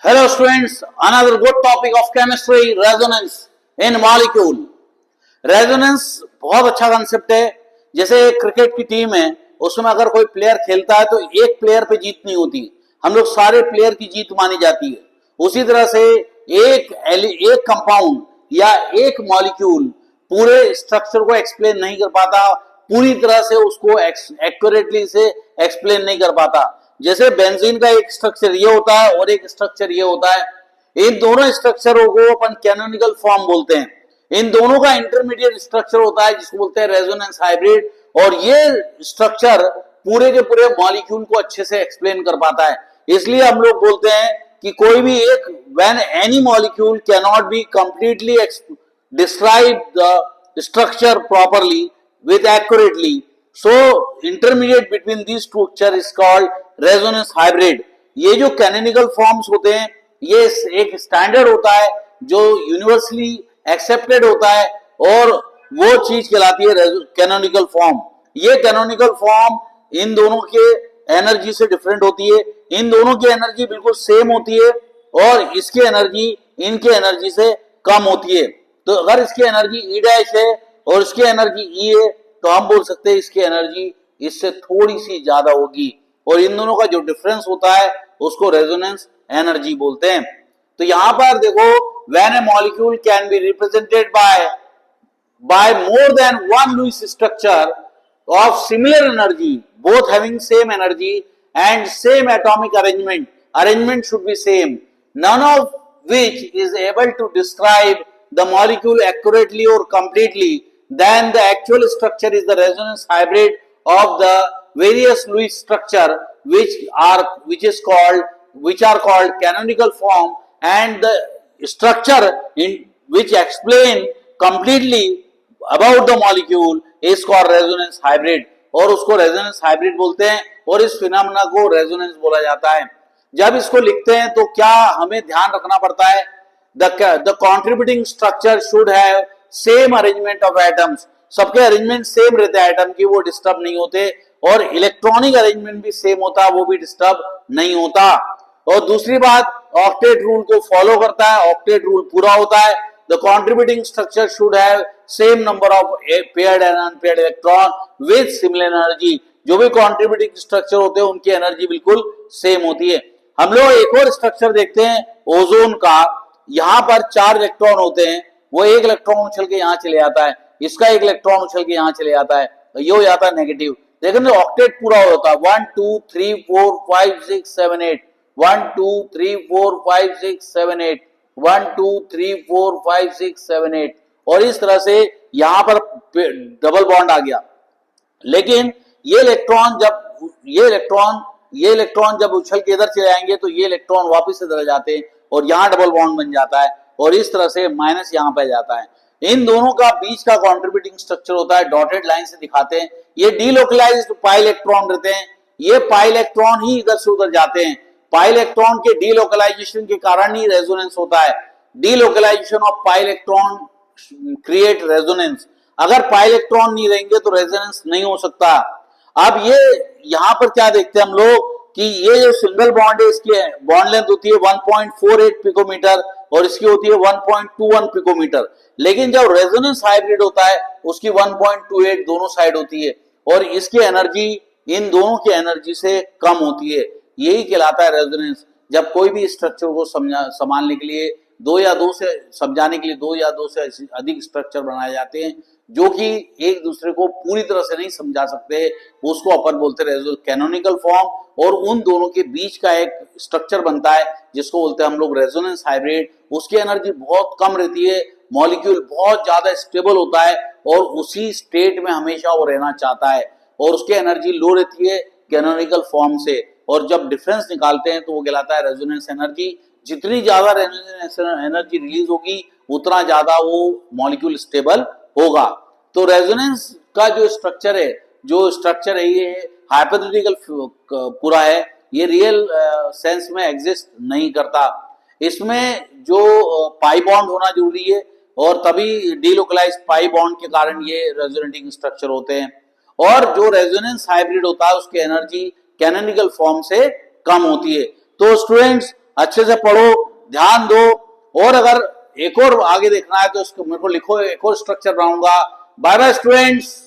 Hello students, another good topic of chemistry, resonance in molecule. Resonance बहुत अच्छा concept है। जैसे क्रिकेट की टीम है, उसमें अगर कोई प्लेयर खेलता है तो एक प्लेयर पे जीत नहीं होती, हम लोग सारे प्लेयर की जीत मानी जाती है। उसी तरह से एक कंपाउंड या एक मॉलिक्यूल पूरे स्ट्रक्चर को एक्सप्लेन नहीं कर पाता, पूरी तरह से उसको एक्यूरेटली से एक्सप्लेन नहीं कर पाता। जैसे बेंजीन का एक स्ट्रक्चर ये होता है और एक स्ट्रक्चर ये होता है, इन दोनों स्ट्रक्चरों को अपन कैनोनिकल फॉर्म बोलते हैं। इन दोनों का इंटरमीडिएट स्ट्रक्चर होता है जिसको बोलते हैं रेजोनेंस हाइब्रिड, और ये स्ट्रक्चर पूरे के पूरे मॉलिक्यूल को अच्छे से एक्सप्लेन कर पाता है। इसलिए हम लोग बोलते हैं कि कोई भी एक when any molecule can not be completely describe the structure properly with accurately, so intermediate between these structure is called resonance hybrid। ये जो कैनोनिकल फॉर्म्स होते हैं ये एक स्टैंडर्ड होता है जो यूनिवर्सली एक्सेप्टेड होता है और वो चीज कहलाती है कैनोनिकल फॉर्म। ये कैनोनिकल फॉर्म इन दोनों के एनर्जी से डिफरेंट होती है, इन दोनों की एनर्जी बिल्कुल सेम होती है और इसकी एनर्जी इनके एनर्जी से कम होती है। तो अगर इसकी एनर्जी ई डैश है और इसकी एनर्जी ई है तो हम बोल सकते हैं इसकी एनर्जी इससे थोड़ी सी ज्यादा होगी, और इन दोनों का जो डिफरेंस होता है उसको रेजोनेंस एनर्जी बोलते हैं। तो यहां पर देखो, when a molecule can be represented by more than one Lewis structure of similar energy, both having same energy and same atomic arrangement should be same, none of which is able to describe the molecule accurately or completely, then the actual structure is the resonance hybrid of the various Lewis structure which are called canonical form, and the structure in which explain completely about the molecule is called resonance hybrid, और उसको resonance hybrid बोलते हैं और इस phenomena को resonance बोला जाता है। जब इसको लिखते हैं तो क्या हमें ध्यान रखना पड़ता है, the contributing structure should have same arrangement of atoms, सबके अरेंजमेंट सेम रहते हैं एटम की, वो डिस्टर्ब नहीं होते, और इलेक्ट्रॉनिक अरेंजमेंट भी सेम होता है, वो भी डिस्टर्ब नहीं होता। और दूसरी बात, ऑक्टेट रूल को फॉलो करता है, ऑक्टेट रूल पूरा होता है। The contributing structure should have same number of paired and unpaired electron with similar energy। जो भी contributing structure होते हैं उनकी एनर्जी बिल्कुल सेम होती है। हम लोग एक और स्ट्रक्चर देखते हैं ओजोन का। यहाँ पर 4 इलेक्ट्रॉन होते हैं, वो एक इलेक्ट्रॉन उछल के यहाँ चले जाता है, इसका एक इलेक्ट्रॉन उछल के यहाँ चले जाता है, ये हो जाता है नेगेटिव। लेकिन ऑक्टेट पूरा होता है 1 2 3 4 5 6 7 8 1 2 3 4 5 6 7 8 1 2 3 4 5 6 7 8, और इस तरह से यहां पर डबल बॉन्ड आ गया। लेकिन ये इलेक्ट्रॉन जब उछल के इधर चले आएंगे तो ये इलेक्ट्रॉन वापस इधर आ जाते हैं और यहां डबल बॉन्ड बन जाता है, और इस तरह से माइनस यहां पे जाता है। इन दोनों का बीच का कॉन्ट्रीब्यूटिंग स्ट्रक्चर होता है, डॉटेड लाइन से दिखाते हैं। ये डीलोकलाइज्ड पाई इलेक्ट्रॉन रहते हैं, ये पाई इलेक्ट्रॉन ही इधर से उधर जाते हैं। पाई इलेक्ट्रॉन के डीलोकलाइजेशन के कारण ही रेजोनेंस होता है। Delocalisation of pi electron create resonance. अगर पाई इलेक्ट्रॉन नहीं रहेंगे तो रेजोनेंस नहीं हो सकता। अब ये यहां पर क्या देखते हैं हम लोग कि ये जो सिंगल बॉन्ड है इसकी बॉन्ड लेंथ होती है 1.48 पिकोमीटर और इसकी होती है 1.21 पिकोमीटर। लेकिन जब रेजोनेंस हाइब्रिड होता है उसकी 1.28 दोनों साइड होती है, और इसकी एनर्जी इन दोनों की एनर्जी से कम होती है। यही कहलाता है रेजोनेंस। जब कोई भी स्ट्रक्चर को समझाने के लिए समझाने के लिए दो या दो से अधिक स्ट्रक्चर बनाए जाते हैं जो कि एक दूसरे को पूरी तरह से नहीं समझा सकते, उसको अपन बोलते हैं कैनोनिकल फॉर्म, और उन दोनों के बीच का एक स्ट्रक्चर बनता है जिसको बोलते हैं हम लोग रेजोनेंस हाइब्रिड। उसकी एनर्जी बहुत कम रहती है, मॉलिक्यूल बहुत ज्यादा स्टेबल होता है और उसी स्टेट में हमेशा वो रहना चाहता है, और उसकी एनर्जी लो रहती है कैनोनिकल फॉर्म से, और जब डिफरेंस निकालते हैं तो वो कहलाता है रेजोनेंस एनर्जी। जितनी ज्यादा रेजोनेंस एनर्जी रिलीज होगी उतना ज्यादा वो मॉलिक्यूल स्टेबल होगा। तो रेजोनेंस का जो स्ट्रक्चर है ये हाइपोथेटिकल पूरा है, ये रियल सेंस में एग्जिस्ट नहीं करता। इसमें जो पाई बॉन्ड होना जरूरी है, और तभी डीलोकलाइज्ड पाई बॉन्ड के कारण ये रेजोनेटिंग स्ट्रक्चर होते हैं। और जो रेजोनेंस हाइब्रिड होता है उसकी एनर्जी कैनोनिकल फॉर्म से कम होती है। तो स्टूडेंट्स, अच्छे से पढ़ो, ध्यान दो, और अगर एक और आगे देखना है तो इसको मेरे को लिखो, एक और स्ट्रक्चर बनाऊंगा। Bye bye students.